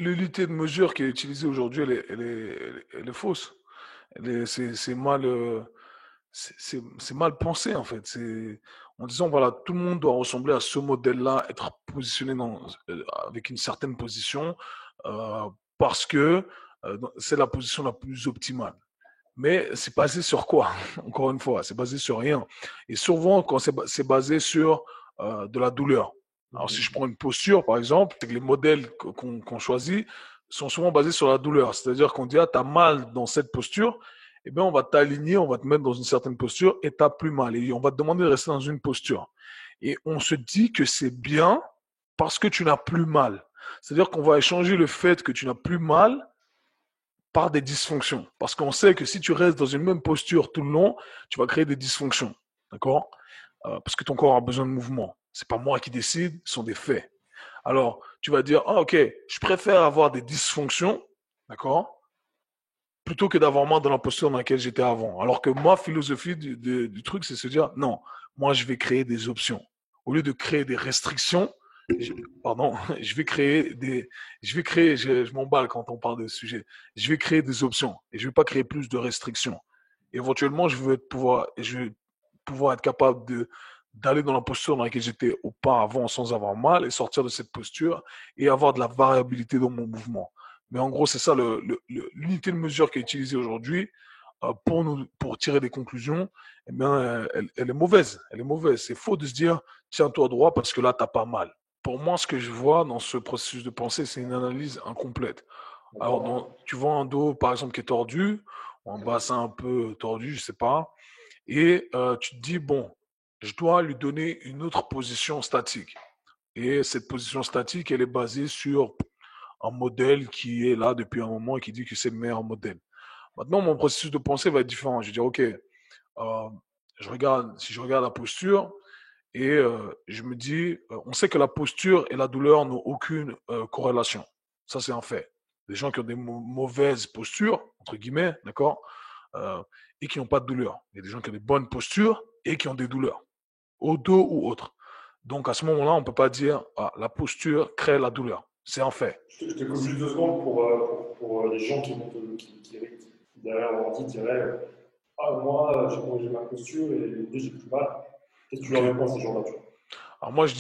l'unité de mesure qui est utilisée aujourd'hui, elle est fausse. C'est mal, c'est mal pensé en fait. C'est en disant voilà, tout le monde doit ressembler à ce modèle-là, être positionné avec une certaine position euh, parce que c'est la position la plus optimale. Mais c'est basé sur quoi? Encore une fois, c'est basé sur rien. Et souvent, quand c'est basé sur de la douleur. Alors, si je Mhm. prends une posture, par exemple, c'est que les modèles qu'on choisit sont souvent basés sur la douleur. C'est-à-dire qu'on dit, ah, t'as mal dans cette posture, eh bien, on va t'aligner, on va te mettre dans une certaine posture et t'as plus mal. Et on va te demander de rester dans une posture. Et on se dit que c'est bien parce que tu n'as plus mal. C'est-à-dire qu'on va échanger le fait que tu n'as plus mal par des dysfonctions. Parce qu'on sait que si tu restes dans une même posture tout le long, tu vas créer des dysfonctions. D'accord? Parce que ton corps a besoin de mouvement. C'est pas moi qui décide, ce sont des faits. Alors, tu vas dire, ah, ok, je préfère avoir des dysfonctions, d'accord, plutôt que d'avoir mal dans la posture dans laquelle j'étais avant. Alors que ma philosophie du truc, c'est se dire, non, moi, je vais créer des options. Au lieu de créer des restrictions, je, pardon, je vais créer, je m'emballe quand on parle de ce sujet. Je vais créer des options et je vais pas créer plus de restrictions. Éventuellement, je veux pouvoir être capable d'aller dans la posture dans laquelle j'étais auparavant sans avoir mal et sortir de cette posture et avoir de la variabilité dans mon mouvement. Mais en gros, c'est ça l'unité de mesure qui est utilisée aujourd'hui pour tirer des conclusions. Eh bien, elle est mauvaise. Elle est mauvaise. C'est faux de se dire tiens-toi droit parce que là, t'as pas mal. Pour moi, ce que je vois dans ce processus de pensée, c'est une analyse incomplète. Alors, D'accord. tu vois un dos, par exemple, qui est tordu, ou un bassin un peu tordu, je sais pas, et tu te dis, bon, je dois lui donner une autre position statique. Et cette position statique, elle est basée sur un modèle qui est là depuis un moment et qui dit que c'est le meilleur modèle. Maintenant, mon processus de pensée va être différent. Je vais dire, OK, si je regarde la posture et je me dis, on sait que la posture et la douleur n'ont aucune corrélation. Ça, c'est un fait. Les gens qui ont des mauvaises postures, entre guillemets, d'accord, euh, et qui n'ont pas de douleur. Il y a des gens qui ont des bonnes postures et qui ont des douleurs, au dos ou autre. Donc, à ce moment-là, on ne peut pas dire, ah, la posture crée la douleur. C'est un fait. Je te coupe juste 2 secondes pour les gens qui derrière l'ordi diraient ah, moi, j'ai ma posture et j'ai plus mal. Qu'est-ce que tu OK. leur réponds à ces gens-là, tu Alors moi je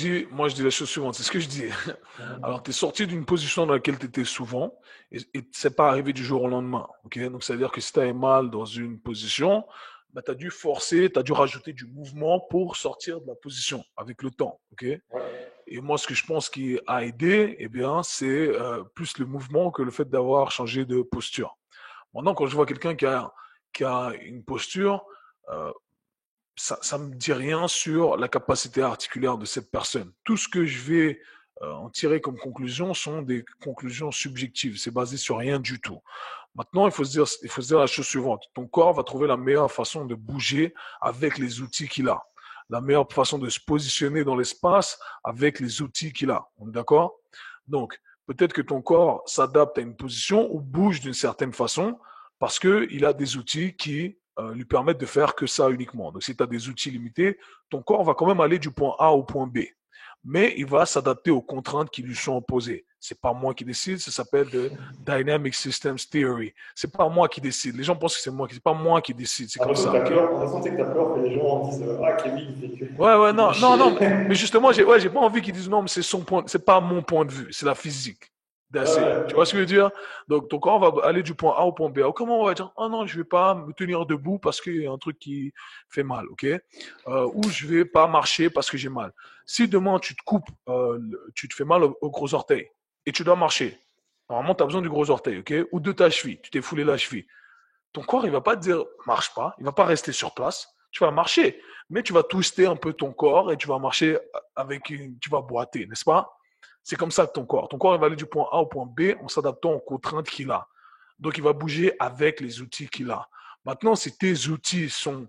dis la chose suivante, c'est ce que je dis. vois? Alors tu es sorti d'une position dans laquelle tu étais souvent et c'est pas arrivé du jour au lendemain. Ok, donc ça veut dire que si tu as mal dans une position, bah, tu as dû forcer, tu as dû rajouter du mouvement pour sortir de la position avec le temps. Ok, Ouais. et moi ce que je pense qui a aidé, eh bien, c'est plus le mouvement que le fait d'avoir changé de posture. Maintenant, quand je vois quelqu'un qui a une posture, euh, ça me dit rien sur la capacité articulaire de cette personne. Tout ce que je vais en tirer comme conclusion sont des conclusions subjectives. C'est basé sur rien du tout. Maintenant, il faut se dire la chose suivante. Ton corps va trouver la meilleure façon de bouger avec les outils qu'il a. La meilleure façon de se positionner dans l'espace avec les outils qu'il a. On est d'accord? Donc, peut-être que ton corps s'adapte à une position ou bouge d'une certaine façon parce qu'il a des outils qui lui permettent de faire que ça uniquement. Donc, si tu as des outils limités, ton corps va quand même aller du point A au point B. Mais il va s'adapter aux contraintes qui lui sont opposées. C'est pas moi qui décide, ça s'appelle de Dynamic Systems Theory. C'est pas moi qui décide. Les gens pensent que c'est moi qui, c'est pas moi qui décide. C'est J'ai comme l'impression que ça, tu as ok? peur, j'ai l'impression que tu as peur que les gens en disent ah, Kevin, Ouais, ouais, il fait non, non, non, chier. mais justement, j'ai pas envie qu'ils disent non, mais c'est son point, c'est pas mon point de vue, c'est la physique. Ouais, That's it. Tu vois ce que je veux ouais. dire? Donc, ton corps va aller du point A au point B. Alors, comment on va dire, oh non, je vais pas me tenir debout parce qu'il y a un truc qui fait mal, ok? Ou je vais pas marcher parce que j'ai mal. Si demain tu te coupes, tu te fais mal au gros orteil et tu dois marcher, normalement, tu as besoin du gros orteil, ok? Ou de ta cheville, tu t'es foulé la cheville. Ton corps, il va pas te dire marche pas, il va pas rester sur place. Tu vas marcher, mais tu vas twister un peu ton corps et tu vas marcher tu vas boiter, n'est-ce pas? C'est comme ça que ton corps, il va aller du point A au point B en s'adaptant aux contraintes qu'il a. Donc, il va bouger avec les outils qu'il a. Maintenant, si tes outils sont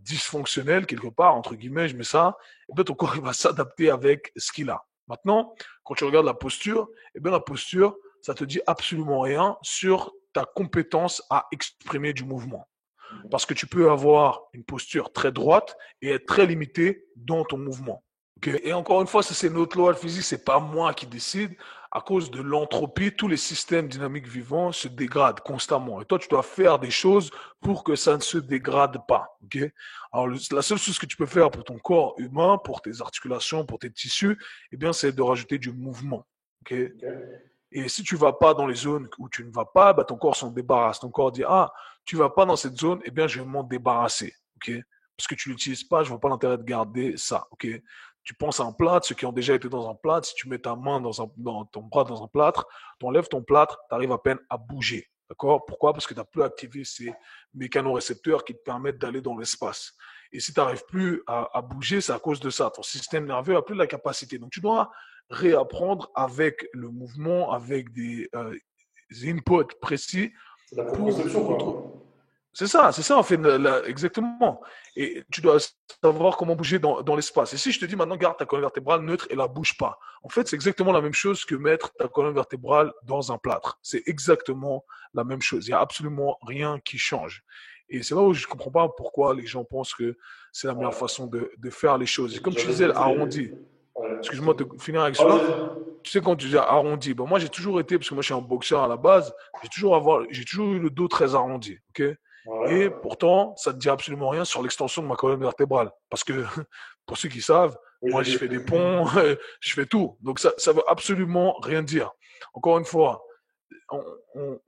dysfonctionnels, quelque part, entre guillemets, je mets ça, et bien, ton corps, il va s'adapter avec ce qu'il a. Maintenant, quand tu regardes la posture, et bien, la posture, ça te dit absolument rien sur ta compétence à exprimer du mouvement. Parce que tu peux avoir une posture très droite et être très limité dans ton mouvement. Okay? Et encore une fois, ça c'est notre loi de physique, c'est pas moi qui décide. à cause de l'entropie, tous les systèmes dynamiques vivants se dégradent constamment. Et toi, tu dois faire des choses pour que ça ne se dégrade pas. Okay? Alors, la seule chose que tu peux faire pour ton corps humain, pour tes articulations, pour tes tissus, eh bien, c'est de rajouter du mouvement. Okay? Ok. Et si tu vas pas dans les zones où tu ne vas pas, bah, ton corps s'en débarrasse. Ton corps dit, ah, tu vas pas dans cette zone, eh bien, je vais m'en débarrasser. Ok? Parce que tu l'utilises pas, je vois pas l'intérêt de garder ça. Ok? Tu penses à un plâtre, ceux qui ont déjà été dans un plâtre, si tu mets ta main dans ton bras dans un plâtre, tu enlèves ton plâtre, tu arrives à peine à bouger. D'accord? Pourquoi? Parce que tu n'as plus activé ces mécanorécepteurs qui te permettent d'aller dans l'espace. Et si tu n'arrives plus à bouger, c'est à cause de ça. Ton système nerveux n'a plus la capacité. Donc, tu dois réapprendre avec le mouvement, avec des inputs précis C'est la pour proprioception, retrouver. quoi. C'est ça en fait, exactement. Et tu dois savoir comment bouger dans l'espace. Et si je te dis maintenant, garde ta colonne vertébrale neutre et la bouge pas, en fait, c'est exactement la même chose que mettre ta colonne vertébrale dans un plâtre. C'est exactement la même chose. Il n'y a absolument rien qui change. Et c'est là où je ne comprends pas pourquoi les gens pensent que c'est la meilleure Ouais. façon de faire les choses. Et comme tu J'avais disais, écouté. arrondi. Ouais, Excuse-moi de finir avec Ah, cela. vas-y. Tu sais, quand tu dis arrondi, ben moi j'ai toujours été, parce que moi je suis un boxeur à la base, j'ai toujours eu le dos très arrondi. Ok. Et Ouais. pourtant, ça ne dit absolument rien sur l'extension de ma colonne vertébrale. Parce que, pour ceux qui savent, Oui, moi j'ai je vu. fais des ponts, je fais tout. Donc ça ne veut absolument rien dire. Encore une fois, on,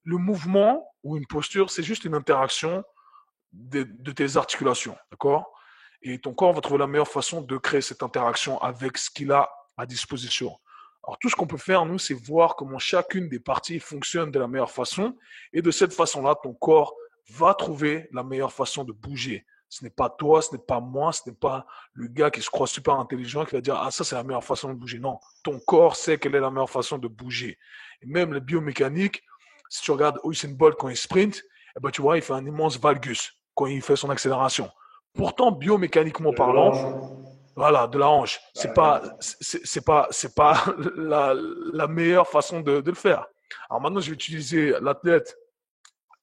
le mouvement ou une posture, c'est juste une interaction de tes articulations. D'accord? Et ton corps va trouver la meilleure façon de créer cette interaction avec ce qu'il a à disposition. Alors, tout ce qu'on peut faire, nous, c'est voir comment chacune des parties fonctionne de la meilleure façon. Et de cette façon-là, ton corps va trouver la meilleure façon de bouger. Ce n'est pas toi, ce n'est pas moi, ce n'est pas le gars qui se croit super intelligent qui va dire, ah, ça, c'est la meilleure façon de bouger. Non, ton corps sait quelle est la meilleure façon de bouger. Et même le biomécanique, si tu regardes Usain Bolt quand il sprint, eh ben, tu vois, il fait un immense valgus quand il fait son accélération. Pourtant, biomécaniquement De la parlant, hanche. voilà, de la hanche. Ouais. C'est pas la meilleure façon de le faire. Alors maintenant, je vais utiliser l'athlète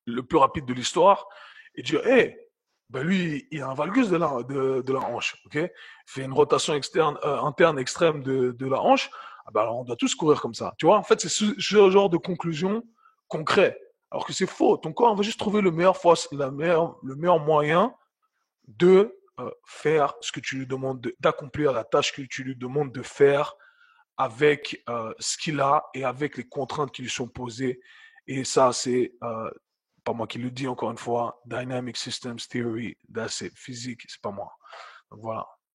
le plus rapide de l'histoire et dire, hey, ben lui, il a un valgus de la hanche, ok? Il fait une rotation externe, interne extrême de la hanche. Ah ben alors, on doit tous courir comme ça. Tu vois, en fait, c'est ce genre de conclusion concret. Alors que c'est faux. Ton corps va juste trouver le meilleur moyen de faire ce que tu lui demandes, d'accomplir la tâche que tu lui demandes de faire avec ce qu'il a et avec les contraintes qui lui sont posées. Et ça, c'est pas moi qui le dis encore une fois, Dynamic Systems Theory, that's it, physique, c'est pas moi. Donc voilà.